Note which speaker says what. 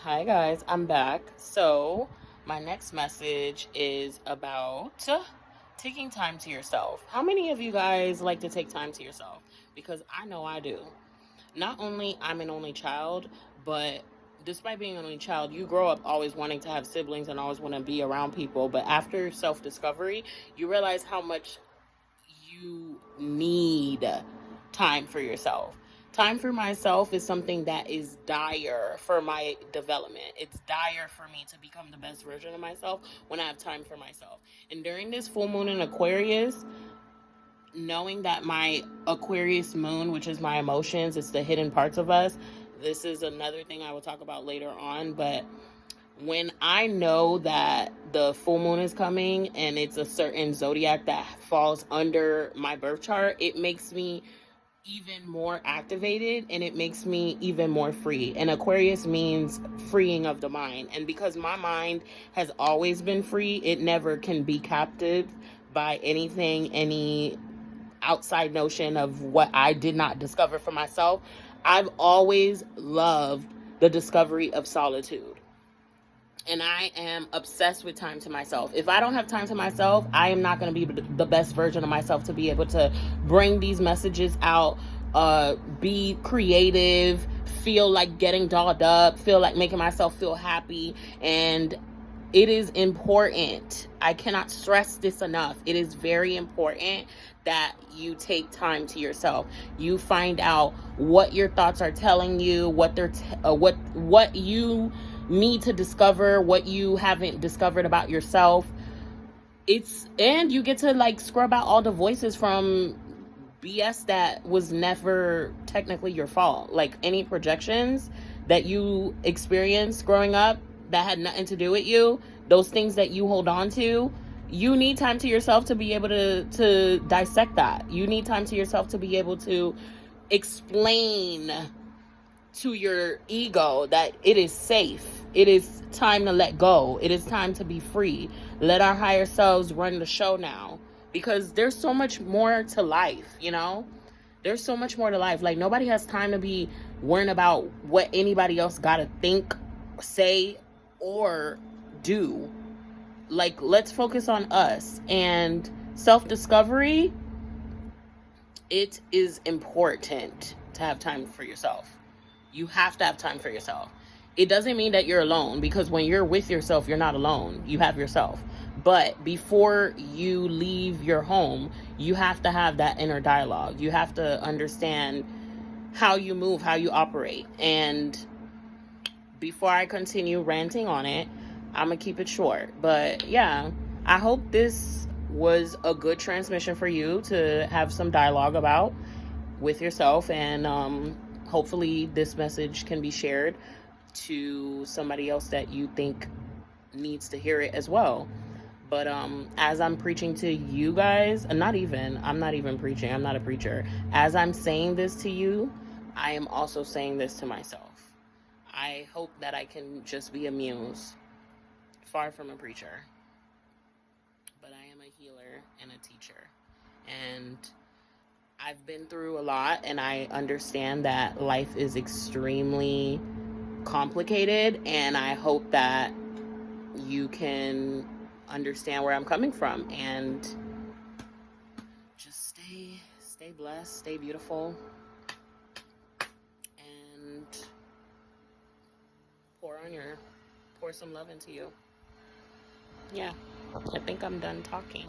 Speaker 1: Hi guys, I'm back. So, my next message is about taking time to yourself. How many of you guys like to take time to yourself? Because I know I do. Not only I'm an only child, but despite being an only child, you grow up always wanting to have siblings and always want to be around people, but after self-discovery, you realize how much you need time for yourself. Time for myself is something that is dire for my development. It's dire for me to become the best version of myself when I have time for myself. And during this full moon in Aquarius, knowing that my Aquarius moon, which is my emotions, it's the hidden parts of us. This is another thing I will talk about later on, but when I know that the full moon is coming and it's a certain zodiac that falls under my birth chart, it makes me even more activated and it makes me even more free. And Aquarius means freeing of the mind. And because my mind has always been free, it never can be captive by anything, any outside notion of what I did not discover for myself. I've always loved the discovery of solitude. And I am obsessed with time to myself. If I don't have time to myself, I am not going to be the best version of myself to be able to bring these messages out, be creative, feel like getting dolled up, feel like making myself feel happy. And it is important. I cannot stress this enough. It is very important that you take time to yourself. You find out what your thoughts are telling you, what what you need to discover, what you haven't discovered about yourself. And you get to like scrub out all the voices from BS that was never technically your fault. Like any projections that you experienced growing up that had nothing to do with you, those things that you hold on to, you need time to yourself to be able to dissect that. You need time to yourself to be able to explain to your ego that it is safe. It is time to let go. It is time to be free. Let our higher selves run the show now. Because there's so much more to life, you know? There's so much more to life. Like, nobody has time to be worrying about what anybody else gotta think, say, or do. Like, let's focus on us. And self-discovery, it is important to have time for yourself. You have to have time for yourself. It doesn't mean that you're alone, because when you're with yourself, you're not alone. You have yourself. But before you leave your home, you have to have that inner dialogue. You have to understand how you move, how you operate. And before I continue ranting on it, I'm going to keep it short. But yeah, I hope this was a good transmission for you to have some dialogue about with yourself. And hopefully this message can be shared to somebody else that you think needs to hear it as well. But as I'm preaching to you guys, I'm not even preaching. I'm not a preacher. As I'm saying this to you, I am also saying this to myself. I hope that I can just be a muse, far from a preacher. But I am a healer and a teacher. And I've been through a lot, and I understand that life is extremely complicated, and I hope that you can understand where I'm coming from. And just stay blessed, stay beautiful, and pour some love into you. Yeah, I think I'm done talking.